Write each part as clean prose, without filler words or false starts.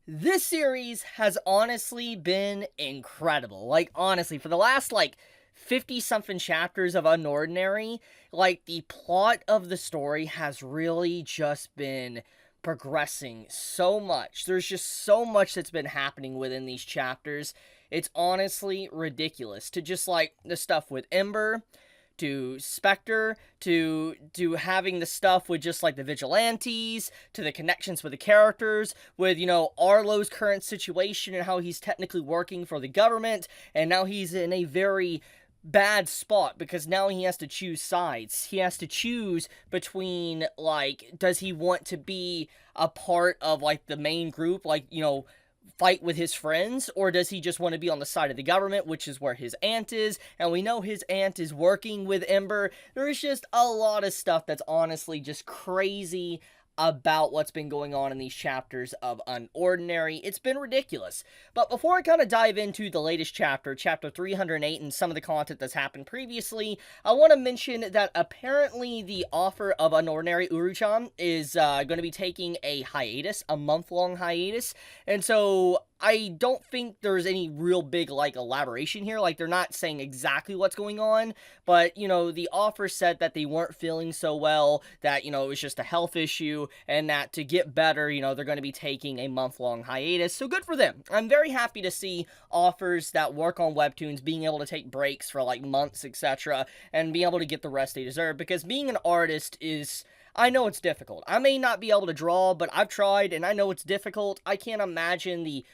This series has honestly been incredible. Honestly, for the last, 50 something chapters of Unordinary, the plot of the story has really just been progressing so much. There's just so much that's been happening within these chapters. It's honestly ridiculous. To just, the stuff with Ember, to Spectre, to having the stuff with just the vigilantes, to the connections with the characters, with Arlo's current situation and how he's technically working for the government, and now he's in a very bad spot because now he has to choose sides. He has to choose between does he want to be a part of the main group, fight with his friends, or does he just want to be on the side of the government, which is where his aunt is, and we know his aunt is working with Ember. There's just a lot of stuff that's honestly just crazy about what's been going on in these chapters of Unordinary. It's been ridiculous. But before I kind of dive into the latest chapter, chapter 308, and some of the content that's happened previously, I want to mention that apparently the author of Unordinary, Uru-chan, is going to be taking a hiatus, a month-long hiatus, and so I don't think there's any real big, elaboration here. They're not saying exactly what's going on, but, the author said that they weren't feeling so well, that, it was just a health issue, and that to get better, they're going to be taking a month-long hiatus, so good for them. I'm very happy to see authors that work on webtoons being able to take breaks for, months, etc., and be able to get the rest they deserve, because being an artist is... I know it's difficult. I may not be able to draw, but I've tried, and I know it's difficult. I can't imagine the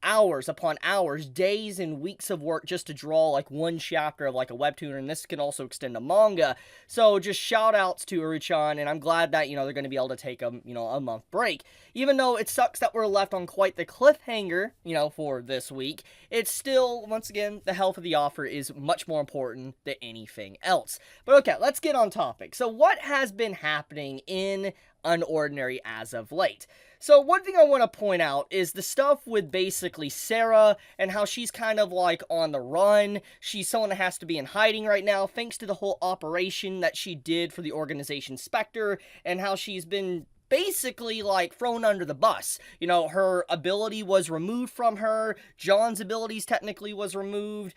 hours upon hours, days and weeks of work just to draw one chapter of a webtoon, and this can also extend to manga. So just shout outs to Uru-chan, and I'm glad that they're going to be able to take a month break. Even though it sucks that we're left on quite the cliffhanger for this week, it's still, once again, the health of the author is much more important than anything else. But okay, let's get on topic. So what has been happening in Unordinary as of late? So one thing I want to point out is the stuff with basically Sera and how she's kind of on the run. She's someone that has to be in hiding right now thanks to the whole operation that she did for the organization Spectre, and how she's been basically thrown under the bus. Her ability was removed from her. John's abilities technically was removed.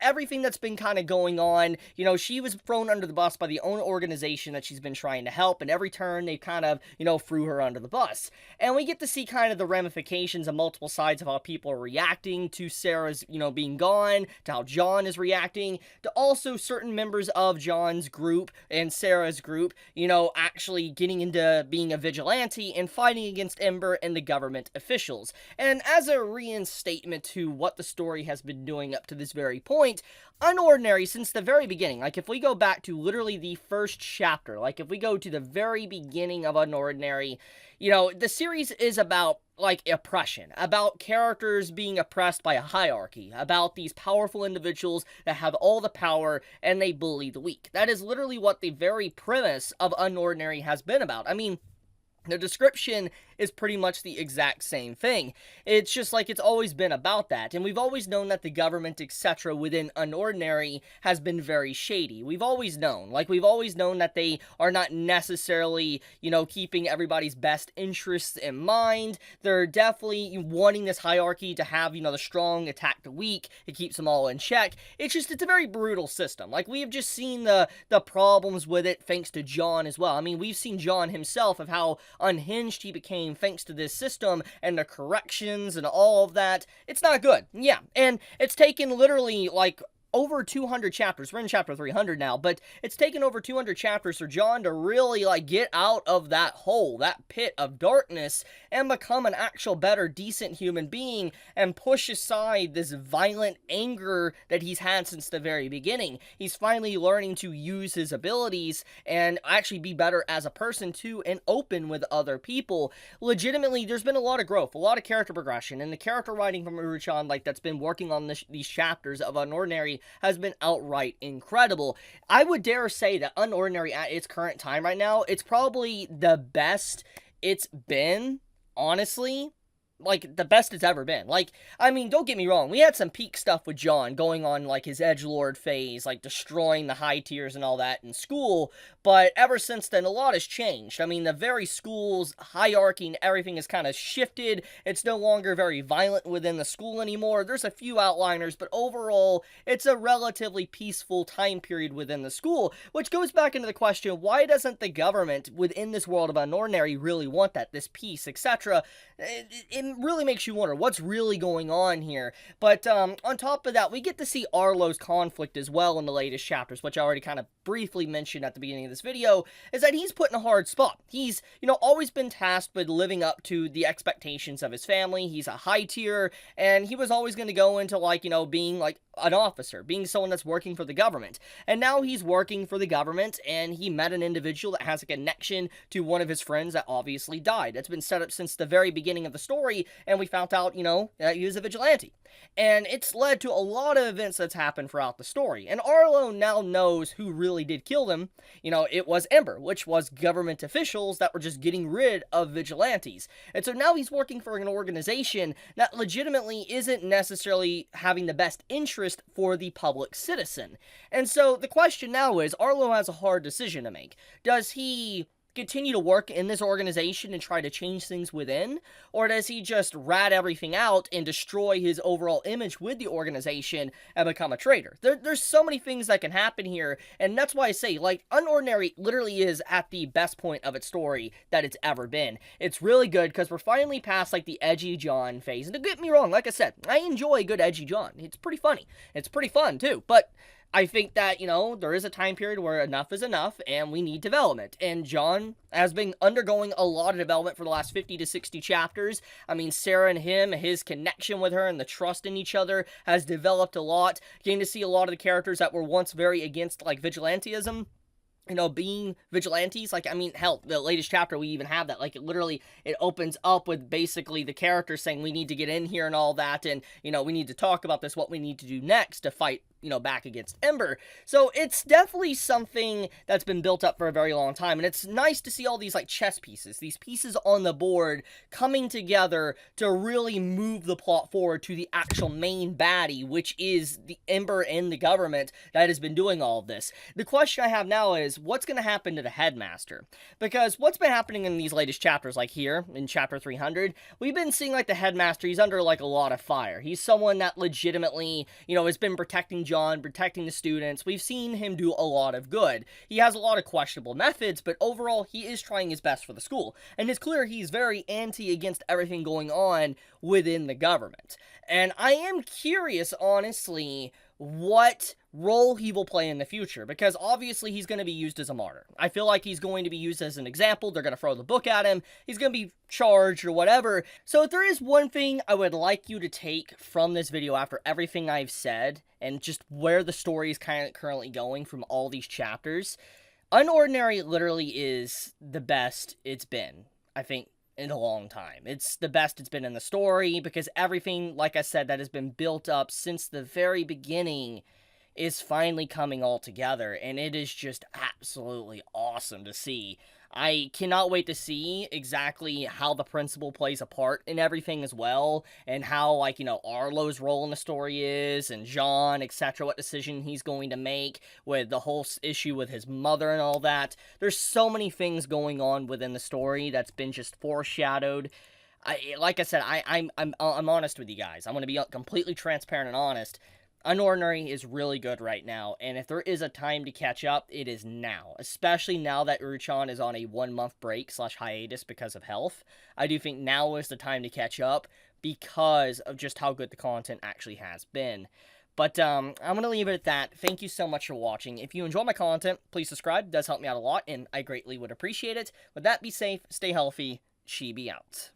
Everything that's been kind of going on, she was thrown under the bus by the own organization that she's been trying to help, and every turn they kind of, threw her under the bus. And we get to see kind of the ramifications of multiple sides of how people are reacting to Sarah's, being gone, to how John is reacting, to also certain members of John's group and Sarah's group, actually getting into being a vigilante and fighting against Ember and the government officials. And as a reinstatement to what the story has been doing up to this very point, Unordinary, since the very beginning, if we go back to literally the first chapter, if we go to the very beginning of Unordinary, the series is about oppression, about characters being oppressed by a hierarchy, about these powerful individuals that have all the power and they bully the weak. That is literally what the very premise of Unordinary has been about. I mean, the description is pretty much the exact same thing. It's just it's always been about that, and we've always known that the government, etc., within Unordinary has been very shady. We've always known. We've always known that they are not necessarily, keeping everybody's best interests in mind. They're definitely wanting this hierarchy to have, the strong attack the weak. It keeps them all in check. It's a very brutal system. We have just seen the problems with it thanks to John as well. I mean, we've seen John himself of how unhinged he became thanks to this system and the corrections and all of that. It's not good. Yeah, and it's taken literally over 200 chapters. We're in chapter 300 now, but it's taken over 200 chapters for John to really get out of that hole, that pit of darkness, and become an actual better, decent human being and push aside this violent anger that he's had since the very beginning. He's finally learning to use his abilities and actually be better as a person too, and open with other people. Legitimately, there's been a lot of growth, a lot of character progression, and the character writing from Uru-chan that's been working on these chapters of Unordinary has been outright incredible. I would dare say that Unordinary at its current time right now, it's probably the best it's been, honestly, like, the best it's ever been. Like, I mean, don't get me wrong, we had some peak stuff with John going on, like, his edgelord phase, like, destroying the high tiers and all that in school, but ever since then, a lot has changed. I mean, the very school's hierarchy and everything has kind of shifted. It's no longer very violent within the school anymore. There's a few outliners, but overall, it's a relatively peaceful time period within the school, which goes back into the question, why doesn't the government within this world of Unordinary really want that, this peace, etc.? It really makes you wonder what's really going on here. But on top of that, we get to see Arlo's conflict as well in the latest chapters, which I already kind of briefly mentioned at the beginning of this video, is that he's put in a hard spot. He's, always been tasked with living up to the expectations of his family. He's a high tier, and he was always going to go into, being, an officer, being someone that's working for the government. And now he's working for the government, and he met an individual that has a connection to one of his friends that obviously died. That's been set up since the very beginning of the story, and we found out, that he was a vigilante. And it's led to a lot of events that's happened throughout the story. And Arlo now knows who really did kill them. It was Ember, which was government officials that were just getting rid of vigilantes. And so now he's working for an organization that legitimately isn't necessarily having the best interest for the public citizen. And so the question now is, Arlo has a hard decision to make. Does he continue to work in this organization and try to change things within? Or does he just rat everything out and destroy his overall image with the organization and become a traitor? There's so many things that can happen here, and that's why I say, Unordinary literally is at the best point of its story that it's ever been. It's really good because we're finally past, the edgy John phase. And don't get me wrong, like I said, I enjoy good edgy John. It's pretty funny. It's pretty fun, too. But I think that, there is a time period where enough is enough and we need development. And John has been undergoing a lot of development for the last 50 to 60 chapters. I mean, Sera and him, his connection with her and the trust in each other has developed a lot. Getting to see a lot of the characters that were once very against, vigilantism, being vigilantes. Hell, the latest chapter, we even have that. It opens up with basically the characters saying, we need to get in here and all that, and, we need to talk about this, what we need to do next to fight, back against Ember. So it's definitely something that's been built up for a very long time, and it's nice to see all these, chess pieces, these pieces on the board coming together to really move the plot forward to the actual main baddie, which is the Ember and the government that has been doing all of this. The question I have now is, what's going to happen to the headmaster? Because what's been happening in these latest chapters, like here in chapter 300, we've been seeing the headmaster, he's under a lot of fire. He's someone that legitimately, has been protecting John, protecting the students. We've seen him do a lot of good. He has a lot of questionable methods, but overall he is trying his best for the school. And it's clear he's very anti against everything going on within the government. And I am curious, honestly, what role he will play in the future, because obviously he's going to be used as a martyr. I feel like he's going to be used as an example. They're going to throw the book at him. He's going to be charged or whatever. So if there is one thing I would like you to take from this video after everything I've said and just where the story is kind of currently going from all these chapters, Unordinary literally is the best it's been, I think, in a long time. It's the best it's been in the story, because everything, like I said, that has been built up since the very beginning is finally coming all together, and it is just absolutely awesome to see. I cannot wait to see exactly how the principal plays a part in everything as well, and how, Arlo's role in the story is, and John, etc., what decision he's going to make with the whole issue with his mother and all that. There's so many things going on within the story that's been just foreshadowed. Like I said, I'm honest with you guys. I'm going to be completely transparent and honest. Unordinary is really good right now, and if there is a time to catch up, it is now. Especially now that Uruchan is on a 1-month break / hiatus because of health. I do think now is the time to catch up because of just how good the content actually has been. But I'm going to leave it at that. Thank you so much for watching. If you enjoy my content, please subscribe. It does help me out a lot, and I greatly would appreciate it. With that, be safe, stay healthy, Chibi out.